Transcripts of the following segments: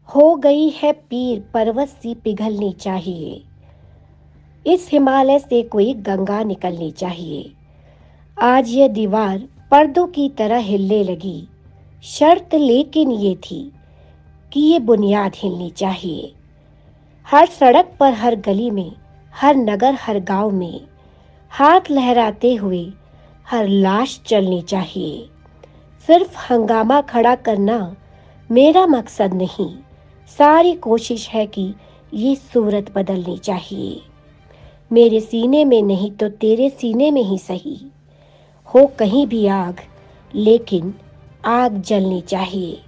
हो गई है पीर पर्वत सी पिघलनी चाहिए। इस हिमालय से कोई गंगा निकलनी चाहिए। आज ये दीवार पर्दों की तरह हिलने लगी। शर्त लेकिन ये थी कि ये बुनियाद हिलनी चाहिए। हर सड़क पर, हर गली में, हर नगर, हर गांव में हाथ लहराते हुए हर लाश चलनी चाहिए। सिर्फ हंगामा खड़ा करना मेरा मकसद नहीं। सारी कोशिश है कि ये सूरत बदलनी चाहिए। मेरे सीने में नहीं तो तेरे सीने में ही सही। हो कहीं भी आग, लेकिन आग जलनी चाहिए।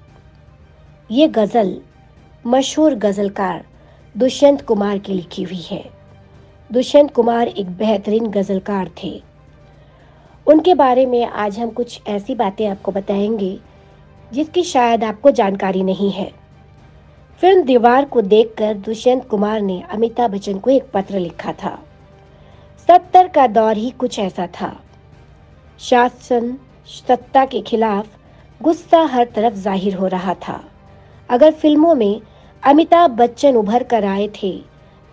ये गज़ल मशहूर गज़लकार दुष्यंत कुमार की लिखी हुई है। दुष्यंत कुमार एक बेहतरीन गज़लकार थे। उनके बारे में आज हम कुछ ऐसी बातें आपको बताएंगे जिसकी शायद आपको जानकारी नहीं है। फिल्म दीवार को देखकर दुष्यंत कुमार ने अमिताभ बच्चन को एक पत्र लिखा था। 70 का दौर ही कुछ ऐसा था। शासन सत्ता के खिलाफ गुस्सा हर तरफ जाहिर हो रहा था। अगर फिल्मों में अमिताभ बच्चन उभर कर आए थे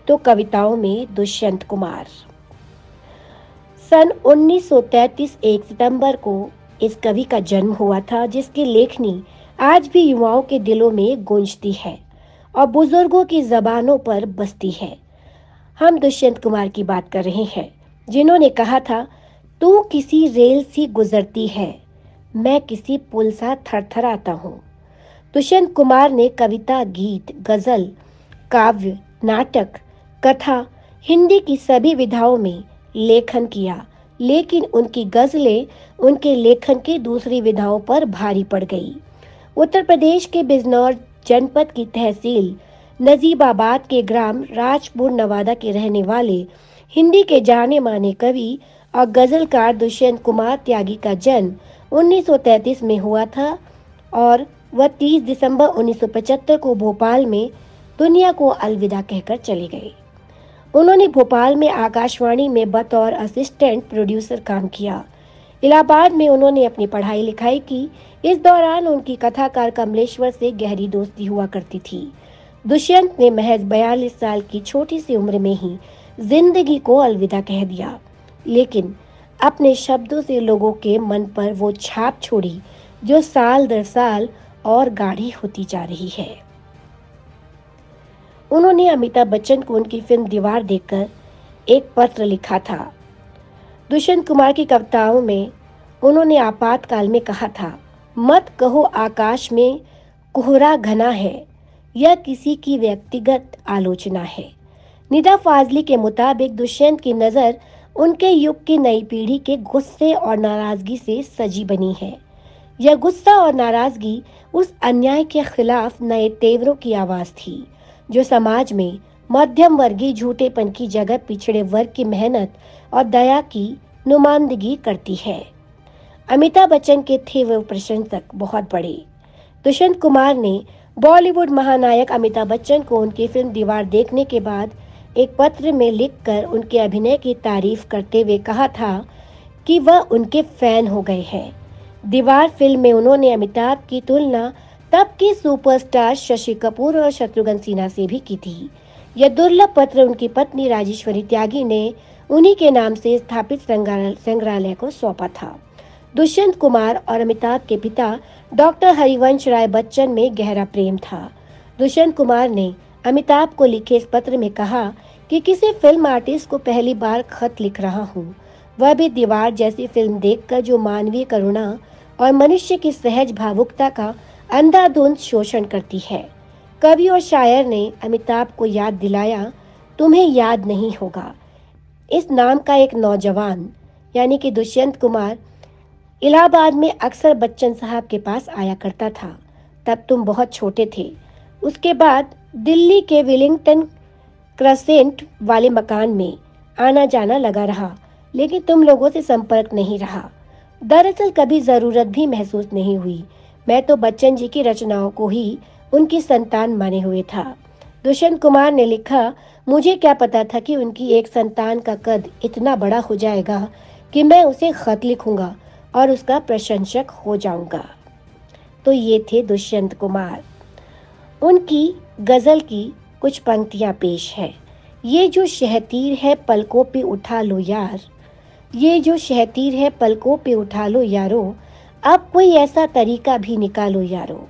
तो कविताओं में दुष्यंत कुमार। सन 1933 1 सितंबर को इस कवि का जन्म हुआ था, जिसकी लेखनी आज भी युवाओं के दिलों में गूंजती है और बुजुर्गों की जबानों पर बसती है। हम दुष्यंत कुमार की बात कर रहे हैं, जिन्होंने कहा था, तू किसी रेल सी गुजरती है, मैं किसी पुल सा थरथराता हूँ। दुष्यंत कुमार ने कविता, गीत, गजल, काव्य, नाटक, कथा, हिंदी की सभी विधाओं में लेखन किया, लेकिन उनकी गजलें उनके लेखन की दूसरी विधाओं पर भारी पड़ गई। उत्तर प्रदेश के बिजनौर जनपद की तहसील नजीबाबाद के ग्राम राजपुर नवादा के रहने वाले हिंदी के जाने माने कवि और गजलकार दुष्यंत कुमार त्यागी का जन्म 1933 में हुआ था और वह 30 दिसंबर 1975 को भोपाल में दुनिया को अलविदा कहकर चले गए। उन्होंने भोपाल में आकाशवाणी में बतौर असिस्टेंट प्रोड्यूसर काम किया। इलाहाबाद में उन्होंने अपनी पढ़ाई लिखाई की। इस दौरान उनकी कथाकार कमलेश्वर से गहरी दोस्ती हुआ करती थी। दुष्यंत ने महज 42 साल की छोटी सी उम्र में ही जिंदगी को अलविदा कह दिया, लेकिन अपने शब्दों से लोगों के मन पर वो छाप छोड़ी जो साल दर साल और गाढ़ी होती जा रही है। उन्होंने अमिताभ बच्चन को उनकी फिल्म दीवार देखकर एक पत्र लिखा था। दुष्यंत कुमार की कविताओं में उन्होंने आपातकाल में कहा था, मत कहो आकाश में कोहरा घना है, यह किसी की व्यक्तिगत आलोचना है। निदा फाजली के मुताबिक दुष्यंत की नज़र उनके युग की नई पीढ़ी के गुस्से और नाराजगी से सजी बनी है। यह गुस्सा और नाराजगी उस अन्याय के खिलाफ नए तेवरों की आवाज़ थी जो समाज में मध्यम वर्गीय झूठेपन की जगह पिछड़े वर्ग की मेहनत और दया की नुमाइंदगी करती है। अमिताभ बच्चन के थे वो प्रशंसक बहुत बड़े। दुष्यंत कुमार ने बॉलीवुड महानायक अमिताभ बच्चन को उनकी फिल्म दीवार देखने के बाद एक पत्र में लिखकर उनके अभिनय की तारीफ करते हुए कहा था कि वह उनके फैन हो गए हैं। दीवार फिल्म में उन्होंने अमिताभ की तुलना तब की सुपरस्टार शशि कपूर और शत्रुघ्न सिन्हा से भी की थी। यह दुर्लभ पत्र उनकी पत्नी राजेश्वरी त्यागी ने उन्हीं के नाम से स्थापित संग्रहालय को सौंपा था। दुष्यंत कुमार और अमिताभ के पिता डॉक्टर हरिवंश राय बच्चन में गहरा प्रेम था। दुष्यंत कुमार ने अमिताभ को लिखे इस पत्र में कहा कि किसी फिल्म आर्टिस्ट को पहली बार खत लिख रहा हूँ, वह भी दीवार जैसी फिल्म देखकर जो मानवीय करुणा और मनुष्य की सहज भावुकता का अंधाधुंध शोषण करती है। कवि और शायर ने अमिताभ को याद दिलाया, तुम्हें याद नहीं होगा, इस नाम का एक नौजवान यानी कि दुष्यंत कुमार इलाहाबाद में अक्सर बच्चन साहब के पास आया करता था। तब तुम बहुत छोटे थे। उसके बाद दिल्ली के विलिंगटन क्रेसेंट वाले मकान में आना जाना लगा रहा, लेकिन तुम लोगों से संपर्क नहीं रहा। दरअसल कभी ज़रूरत भी महसूस नहीं हुई। मैं तो बच्चन जी की रचनाओं को ही उनकी संतान माने हुए था। दुष्यंत कुमार ने लिखा, मुझे क्या पता था कि उनकी एक संतान का कद इतना बड़ा हो जाएगा कि मैं उसे खत लिखूंगा और उसका प्रशंसक हो जाऊंगा। तो ये थे दुष्यंत कुमार। उनकी गजल की कुछ पंक्तियां पेश है। ये जो शहतीर है पलकों पे उठा लो यार, ये जो शहतीर है पलकों पे उठा लो यारो, अब कोई ऐसा तरीका भी निकालो यारो।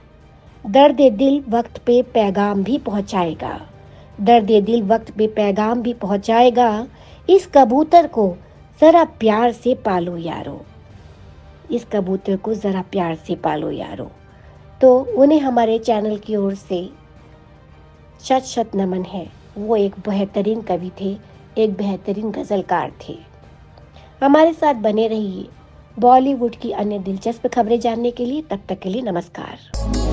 दर्द दिल वक्त पे पैगाम भी पहुंचाएगा, दर्द दिल वक्त पे पैगाम भी पहुंचाएगा, इस कबूतर को जरा प्यार से पालो यारो, इस कबूतर को जरा प्यार से पालो यारो। तो उन्हें हमारे चैनल की ओर से शत शत नमन है। वो एक बेहतरीन कवि थे, एक बेहतरीन गजलकार थे। हमारे साथ बने रहिए बॉलीवुड की अन्य दिलचस्प खबरें जानने के लिए। तब तक के लिए नमस्कार।